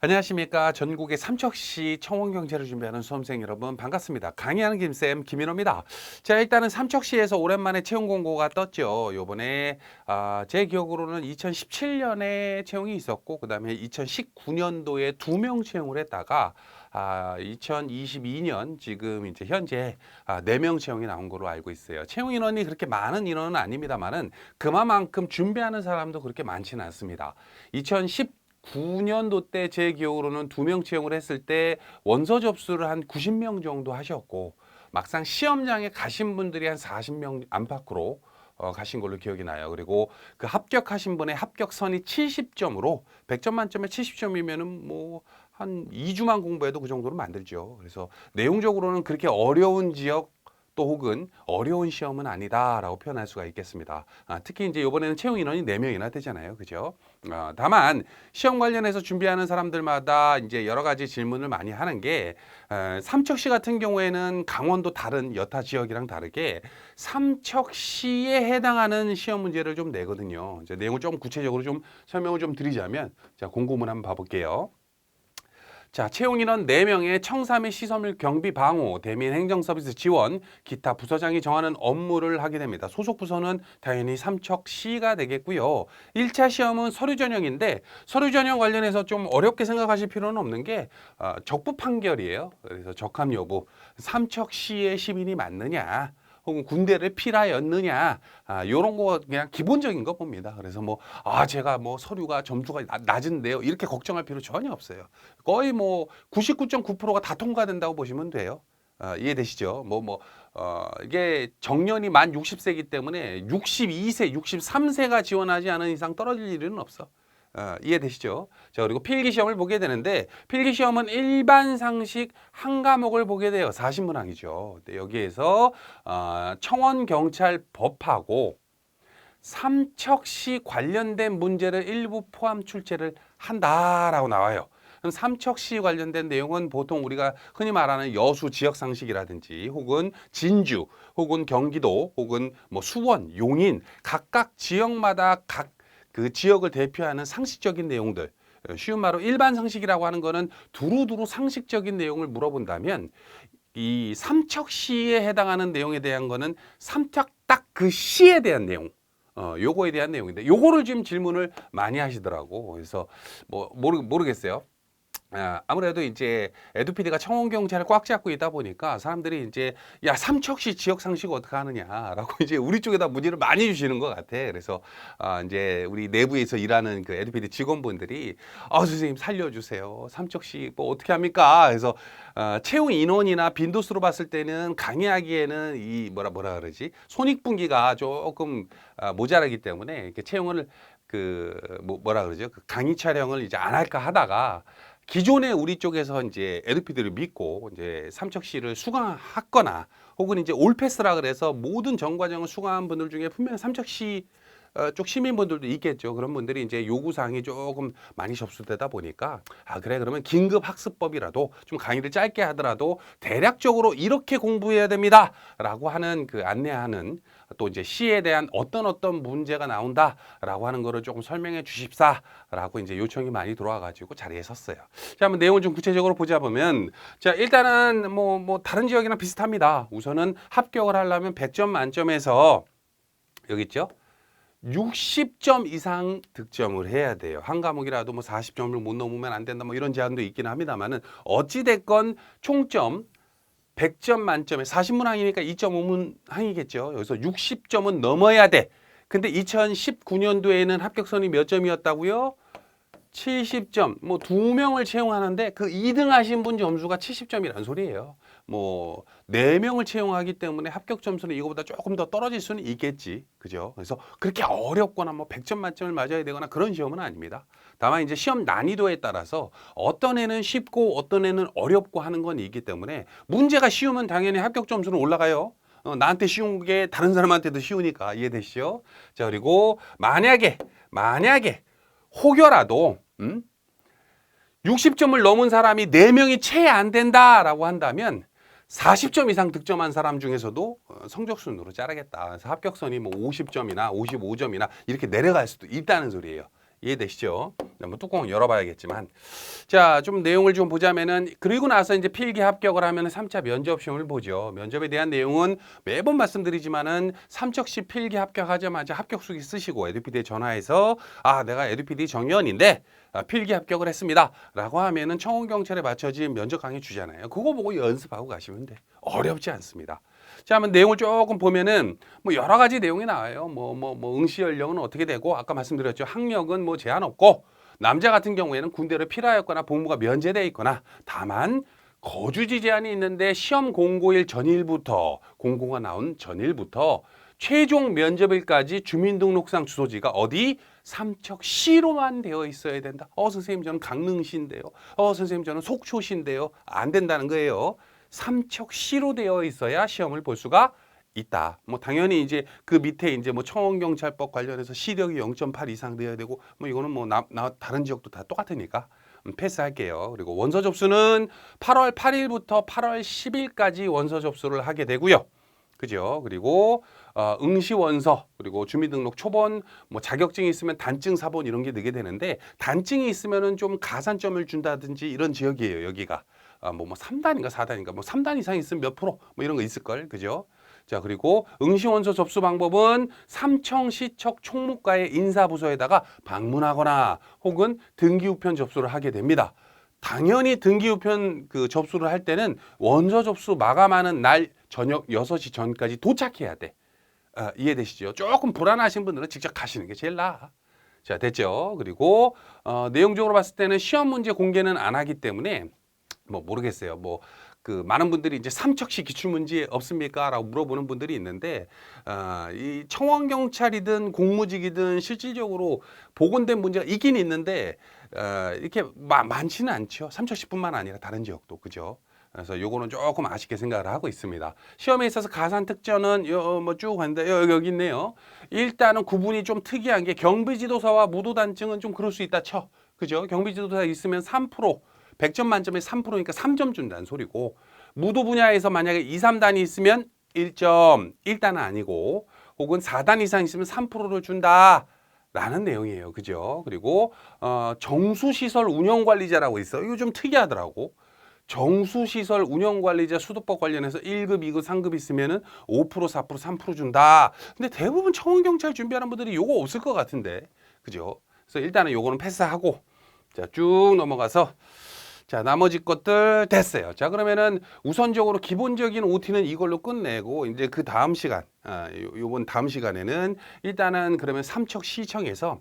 안녕하십니까. 전국의 삼척시 청원경제를 준비하는 수험생 여러분 반갑습니다. 강의하는 김쌤 김인호입니다. 자, 일단은 삼척시에서 오랜만에 채용 공고가 떴죠. 요번에 제 기억으로는 2017년에 채용이 있었고 그 다음에 2019년도에 2명 채용을 했다가 2022년 지금 이제 현재 4명 채용이 나온 걸로 알고 있어요. 채용 인원이 그렇게 많은 인원은 아닙니다만은 그만큼 준비하는 사람도 그렇게 많지는 않습니다. 2019년도 때 제 기억으로는 2명 채용을 했을 때 원서 접수를 한 90명 정도 하셨고 막상 시험장에 가신 분들이 한 40명 안팎으로 가신 걸로 기억이 나요. 그리고 그 합격하신 분의 합격선이 70점으로 100점 만점에 70점이면은 뭐 한 2주만 공부해도 그 정도로 만들죠. 그래서 내용적으로는 그렇게 어려운 지역 또 혹은 어려운 시험은 아니다라고 표현할 수가 있겠습니다. 특히 이제 이번에는 채용 인원이 4명이나 되잖아요. 그죠? 다만 시험 관련해서 준비하는 사람들마다 이제 여러 가지 질문을 많이 하는 게 삼척시 같은 경우에는 강원도 다른 여타 지역이랑 다르게 삼척시에 해당하는 시험 문제를 좀 내거든요. 이제 내용을 좀 구체적으로 좀 설명을 좀 드리자면 자, 공고문 한번 봐볼게요. 자, 채용 인원 4명의 청사 및 시설 경비 방호, 대민 행정 서비스 지원, 기타 부서장이 정하는 업무를 하게 됩니다. 소속 부서는 당연히 삼척시가 되겠고요. 1차 시험은 서류 전형인데 서류 전형 관련해서 좀 어렵게 생각하실 필요는 없는 게 적부 판결이에요. 그래서 적합 여부, 삼척시의 시민이 맞느냐, 혹은 군대를 필하였느냐, 요런 거 그냥 기본적인 거 봅니다. 그래서 뭐 제가 뭐 서류가 점수가 낮은데요, 이렇게 걱정할 필요 전혀 없어요. 거의 뭐 99.9%가 다 통과된다고 보시면 돼요. 이해되시죠? 이게 정년이 만 60세이기 때문에 62세, 63세가 지원하지 않은 이상 떨어질 일은 없어. 이해되시죠? 자, 그리고 필기시험을 보게 되는데 필기시험은 일반 상식 한 과목을 보게 돼요. 40문항이죠. 여기에서 청원경찰법하고 삼척시 관련된 문제를 일부 포함 출제를 한다라고 나와요. 그럼 삼척시 관련된 내용은 보통 우리가 흔히 말하는 여수 지역 상식이라든지 혹은 진주 혹은 경기도 혹은 뭐 수원, 용인 각각 지역마다 각 그 지역을 대표하는 상식적인 내용들, 쉬운 말로 일반 상식이라고 하는 거는 두루두루 상식적인 내용을 물어본다면 이 삼척시에 해당하는 내용에 대한 거는 삼척 딱 그 시에 대한 내용, 요거에 대한 내용인데 요거를 지금 질문을 많이 하시더라고. 그래서 뭐 모르겠어요. 아무래도 이제 에듀피디가 청원경찰을 꽉 잡고 있다 보니까 사람들이 이제 야, 삼척시 지역 상식 어떻게 하느냐라고 이제 우리 쪽에다 문의를 많이 주시는 것 같아. 그래서 이제 우리 내부에서 일하는 그 에듀피디 직원분들이 선생님 살려주세요. 삼척시 뭐 어떻게 합니까? 그래서 채용 인원이나 빈도수로 봤을 때는 강의하기에는 이 뭐라 그러지? 손익분기가 조금 모자라기 때문에 이렇게 채용을 뭐라 그러죠? 그 강의 촬영을 이제 안 할까 하다가 기존에 우리 쪽에서 이제 에듀피디를 믿고 이제 삼척시를 수강했거나 혹은 이제 올패스라 그래서 모든 전 과정을 수강한 분들 중에 분명 삼척시 쪽 시민분들도 있겠죠. 그런 분들이 이제 요구사항이 조금 많이 접수되다 보니까 그래 그러면 긴급 학습법이라도 좀 강의를 짧게 하더라도 대략적으로 이렇게 공부해야 됩니다라고 하는 그 안내하는 또 이제 시에 대한 어떤 문제가 나온다라고 하는 거를 조금 설명해 주십사라고 이제 요청이 많이 들어와 가지고 자리에 섰어요. 자, 한번 내용을 좀 구체적으로 보자 보면 자, 일단은 뭐 다른 지역이랑 비슷합니다. 우선은 합격을 하려면 100점 만점에서 여기 있죠? 60점 이상 득점을 해야 돼요. 한 과목이라도 뭐 40점을 못 넘으면 안 된다 뭐 이런 제한도 있긴 합니다만은 어찌 됐건 총점 100점 만점에 40문항이니까 2.5문항이겠죠. 여기서 60점은 넘어야 돼. 근데 2019년도에는 합격선이 몇 점이었다고요? 70점. 뭐 2명을 채용하는데 그 2등 하신 분 점수가 70점이라는 소리예요. 뭐 4명을 채용하기 때문에 합격 점수는 이거보다 조금 더 떨어질 수는 있겠지. 그죠? 그래서 그렇게 어렵거나 뭐 100점 만점을 맞아야 되거나 그런 시험은 아닙니다. 다만 이제 시험 난이도에 따라서 어떤 애는 쉽고 어떤 애는 어렵고 하는 건 있기 때문에 문제가 쉬우면 당연히 합격 점수는 올라가요. 나한테 쉬운 게 다른 사람한테도 쉬우니까 이해되시죠? 자, 그리고 만약에 혹여라도 60점을 넘은 사람이 4명이 채 안 된다라고 한다면 40점 이상 득점한 사람 중에서도 성적 순으로 자르겠다. 그래서 합격선이 뭐 50점이나 55점이나 이렇게 내려갈 수도 있다는 소리예요. 이해되시죠? 뭐 뚜껑 열어봐야겠지만. 자, 좀 내용을 좀 보자면은, 그리고 나서 이제 필기 합격을 하면 3차 면접 시험을 보죠. 면접에 대한 내용은 매번 말씀드리지만은 삼척시 필기 합격하자마자 합격수기 쓰시고 에듀피디에 전화해서 아, 내가 에듀피디 정연인데 필기 합격을 했습니다. 라고 하면은 청원경찰에 맞춰진 면접 강의 주잖아요. 그거 보고 연습하고 가시면 돼. 어렵지 않습니다. 자, 한번 내용을 조금 보면은 뭐 여러 가지 내용이 나와요. 응시 연령은 어떻게 되고 아까 말씀드렸죠. 학력은 뭐 제한 없고 남자 같은 경우에는 군대를 필요하였거나 복무가 면제돼 있거나 다만 거주지 제한이 있는데 시험 공고일 전일부터 공고가 나온 전일부터 최종 면접일까지 주민등록상 주소지가 어디? 삼척시로만 되어 있어야 된다. 선생님 저는 강릉시인데요. 선생님 저는 속초시인데요. 안 된다는 거예요. 삼척시로 되어 있어야 시험을 볼 수가 있다. 뭐 당연히 이제 그 밑에 이제 뭐 청원경찰법 관련해서 시력이 0.8 이상 돼야 되고 뭐 이거는 뭐 다른 지역도 다 똑같으니까 패스할게요. 그리고 원서 접수는 8월 8일부터 8월 10일까지 원서 접수를 하게 되고요. 그죠? 그리고 응시 원서 그리고 주민등록 초본 뭐 자격증이 있으면 단증 사본 이런 게 넣게 되는데 단증이 있으면은 좀 가산점을 준다든지 이런 지역이에요. 여기가 뭐 3단인가 4단인가 뭐 3단 이상 있으면 몇 프로 뭐 이런 거 있을 걸. 그죠? 자, 그리고 응시 원서 접수 방법은 삼청시청 총무과의 인사부서에다가 방문하거나 혹은 등기우편 접수를 하게 됩니다. 당연히 등기우편 그 접수를 할 때는 원서 접수 마감하는 날 저녁 6시 전까지 도착해야 돼. 이해되시죠? 조금 불안하신 분들은 직접 가시는 게 제일 나아. 자, 됐죠? 그리고 내용적으로 봤을 때는 시험 문제 공개는 안 하기 때문에 뭐 모르겠어요. 뭐 그 많은 분들이 이제 삼척시 기출문제 없습니까? 라고 물어보는 분들이 있는데 이 청원경찰이든 공무직이든 실질적으로 복원된 문제가 있긴 있는데 이렇게 많지는 않죠. 삼척시뿐만 아니라 다른 지역도. 그죠? 그래서 요거는 조금 아쉽게 생각을 하고 있습니다. 시험에 있어서 가산 특전은 뭐 쭉 갔는데 여기 있네요. 일단은 구분이 좀 특이한 게 경비지도사와 무도단증은 좀 그럴 수 있다 쳐. 그죠? 경비지도사 있으면 3%, 100점 만점에 3%니까 3점 준다는 소리고 무도 분야에서 만약에 2, 3단이 있으면 1점, 1단은 아니고 혹은 4단 이상 있으면 3%를 준다. 라는 내용이에요. 그죠? 그리고 정수시설 운영관리자라고 있어요. 이거 좀 특이하더라고. 정수시설 운영관리자 수도법 관련해서 1급, 2급, 3급 있으면은 5%, 4%, 3% 준다. 근데 대부분 청원경찰 준비하는 분들이 요거 없을 것 같은데. 그죠? 그래서 일단은 요거는 패스하고 자, 쭉 넘어가서 자, 나머지 것들 됐어요. 자, 그러면은 우선적으로 기본적인 OT는 이걸로 끝내고 이제 그 다음 시간, 요번 다음 시간에는 일단은 그러면 삼척시청에서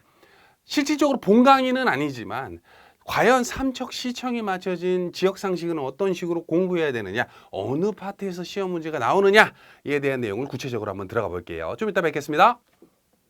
실질적으로 본 강의는 아니지만 과연 삼척시청에 맞춰진 지역상식은 어떤 식으로 공부해야 되느냐, 어느 파트에서 시험 문제가 나오느냐에 대한 내용을 구체적으로 한번 들어가 볼게요. 좀 이따 뵙겠습니다.